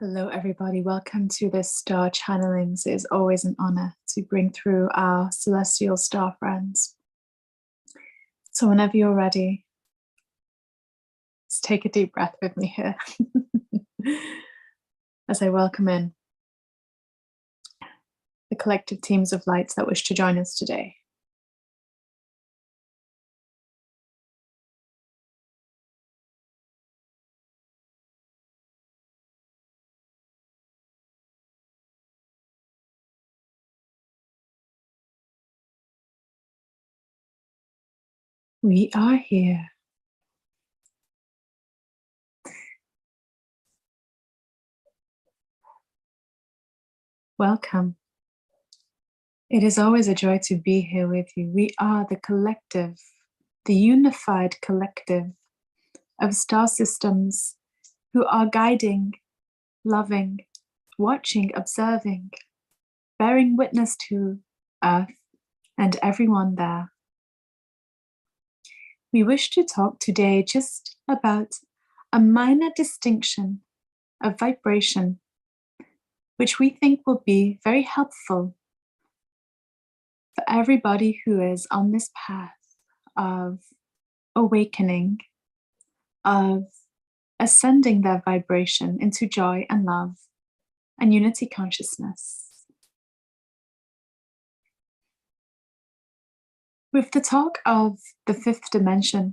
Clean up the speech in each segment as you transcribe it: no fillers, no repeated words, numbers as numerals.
Hello, everybody. Welcome to this Star Channellings. It is always an honor to bring through our celestial star friends. So whenever you're ready, just take a deep breath with me here as I welcome in the collective teams of lights that wish to join us today. We are here. Welcome. It is always a joy to be here with you. We are the collective, the unified collective of star systems who are guiding, loving, watching, observing, bearing witness to Earth and everyone there. We wish to talk today just about a minor distinction of vibration, which we think will be very helpful for everybody who is on this path of awakening, of ascending their vibration into joy and love and unity consciousness. With the talk of the fifth dimension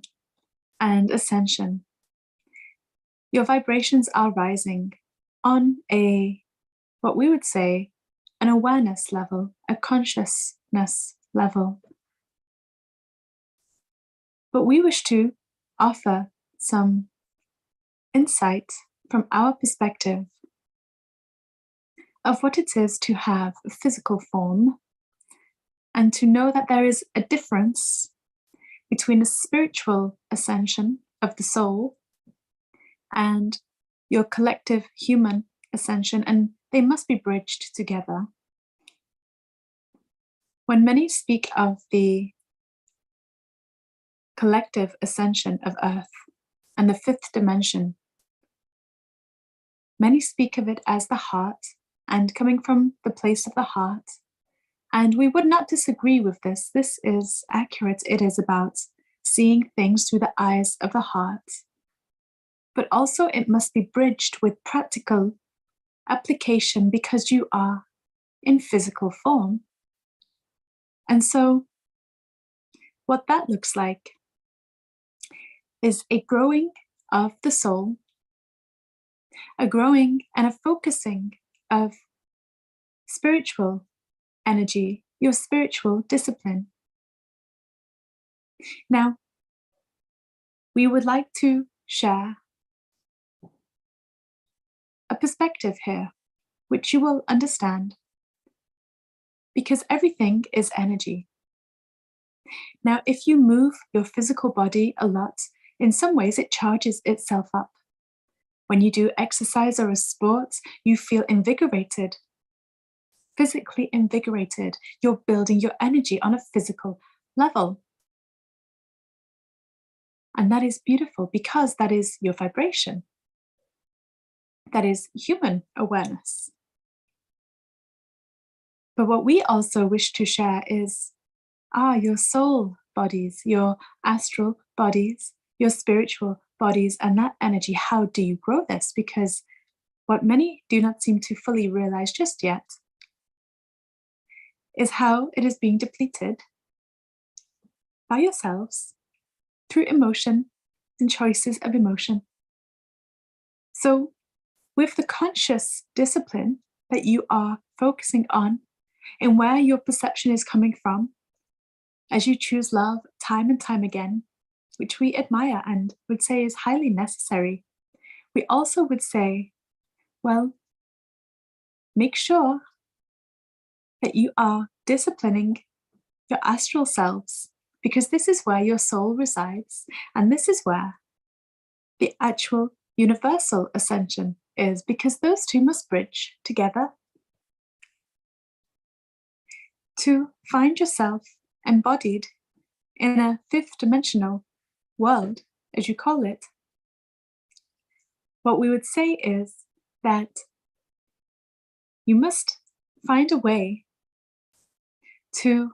and ascension, your vibrations are rising on what we would say, an awareness level, a consciousness level. But we wish to offer some insight from our perspective of what it is to have a physical form, and to know that there is a difference between a spiritual ascension of the soul and your collective human ascension, and they must be bridged together. When many speak of the collective ascension of Earth and the fifth dimension, many speak of it as the heart and coming from the place of the heart. And we would not disagree with this. This is accurate. It is about seeing things through the eyes of the heart. But also it must be bridged with practical application because you are in physical form. And so what that looks like is a growing of the soul, a growing and a focusing of spiritual energy, your spiritual discipline. Now, we would like to share a perspective here, which you will understand, because everything is energy. Now, if you move your physical body a lot, in some ways it charges itself up. When you do exercise or a sport, you feel invigorated, physically invigorated. You're building your energy on a physical level. And that is beautiful because that is your vibration. That is human awareness. But what we also wish to share is your soul bodies, your astral bodies, your spiritual bodies, and that energy. How do you grow this? Because what many do not seem to fully realize just yet is how it is being depleted by yourselves through emotion and choices of emotion. So with the conscious discipline that you are focusing on and where your perception is coming from, as you choose love time and time again, which we admire and would say is highly necessary, we also would say, well, make sure that you are disciplining your astral selves, because this is where your soul resides, and this is where the actual universal ascension is, because those two must bridge together. To find yourself embodied in a fifth dimensional world, as you call it, what we would say is that you must find a way to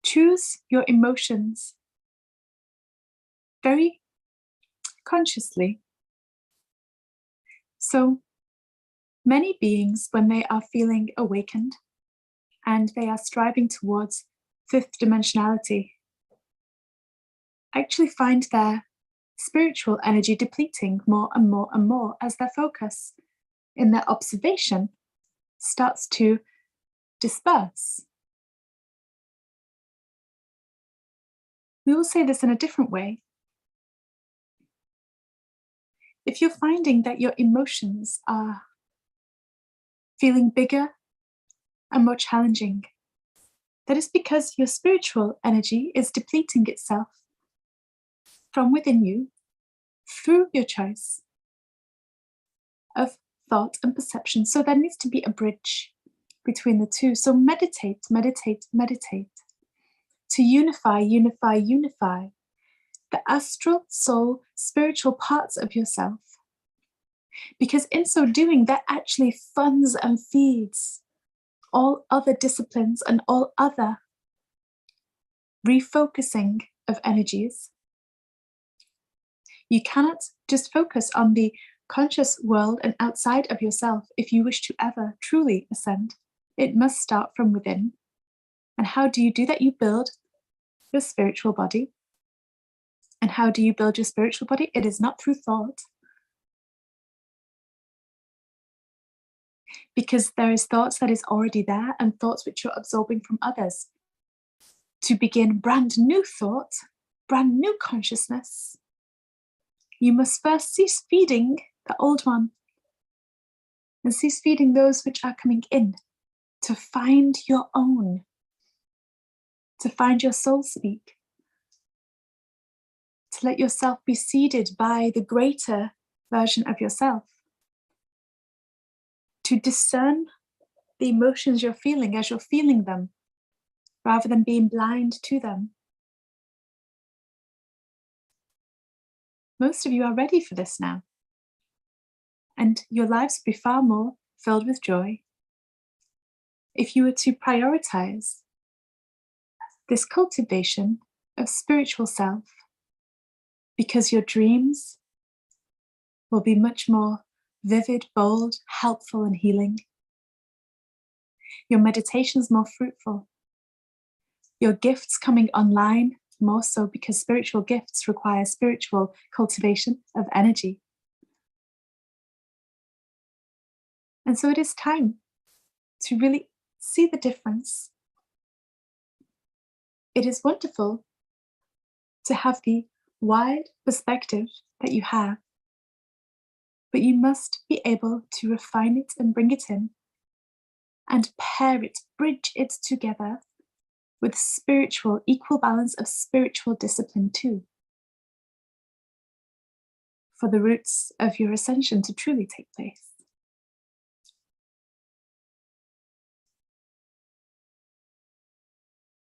choose your emotions very consciously. So many beings, when they are feeling awakened and they are striving towards fifth dimensionality, actually find their spiritual energy depleting more and more and more as their focus in their observation starts to disperse. We will say this in a different way. If you're finding that your emotions are feeling bigger and more challenging, that is because your spiritual energy is depleting itself from within you through your choice of thought and perception. So there needs to be a bridge between the two. So meditate, meditate, meditate to unify, unify, unify the astral, soul, spiritual parts of yourself. Because in so doing, that actually funds and feeds all other disciplines and all other refocusing of energies. You cannot just focus on the conscious world and outside of yourself if you wish to ever truly ascend. It must start from within. And how do you do that? You build your spiritual body. And how do you build your spiritual body? It is not through thought. Because there is thoughts that is already there and thoughts which you're absorbing from others. To begin brand new thought, brand new consciousness, you must first cease feeding the old one and cease feeding those which are coming in to find your own, to find your soul speak, to let yourself be seeded by the greater version of yourself, to discern the emotions you're feeling as you're feeling them, rather than being blind to them. Most of you are ready for this now, and your lives will be far more filled with joy if you were to prioritize this cultivation of spiritual self, because your dreams will be much more vivid, bold, helpful, and healing. Your meditations more fruitful. Your gifts coming online more so, because spiritual gifts require spiritual cultivation of energy. And so it is time to really see the difference. It is wonderful to have the wide perspective that you have, but you must be able to refine it and bring it in and pair it, bridge it together with spiritual, equal balance of spiritual discipline too, for the roots of your ascension to truly take place.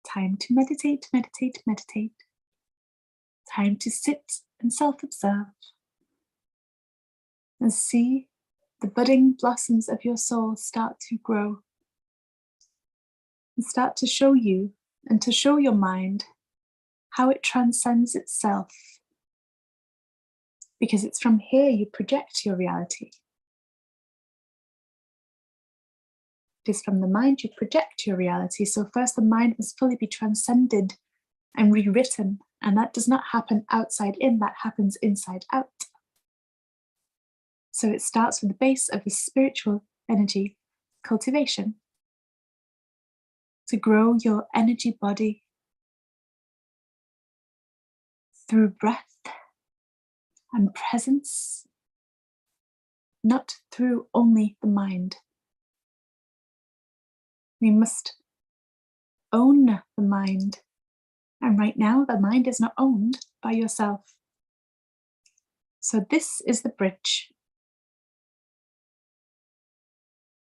Time to meditate, meditate, meditate. Time to sit and self-observe and see the budding blossoms of your soul start to grow and start to show you and to show your mind how it transcends itself, because it's from here you project your reality. It is from the mind you project your reality. So first the mind must fully be transcended and rewritten, and that does not happen outside in, that happens inside out. So it starts with the base of the spiritual energy cultivation, to grow your energy body through breath and presence, not through only the mind. We must own the mind. And right now, the mind is not owned by yourself. So this is the bridge.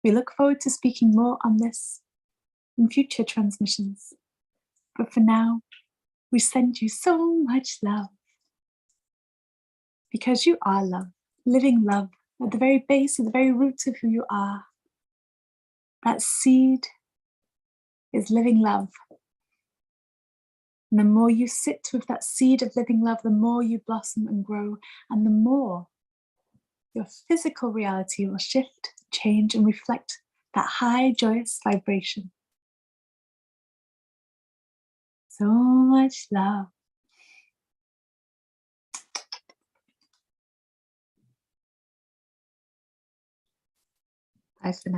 We look forward to speaking more on this in future transmissions. But for now, we send you so much love, because you are love, living love at the very base, at the very roots of who you are. That seed is living love. And the more you sit with that seed of living love, the more you blossom and grow, and the more your physical reality will shift, change, and reflect that high, joyous vibration. So much love. Bye for now.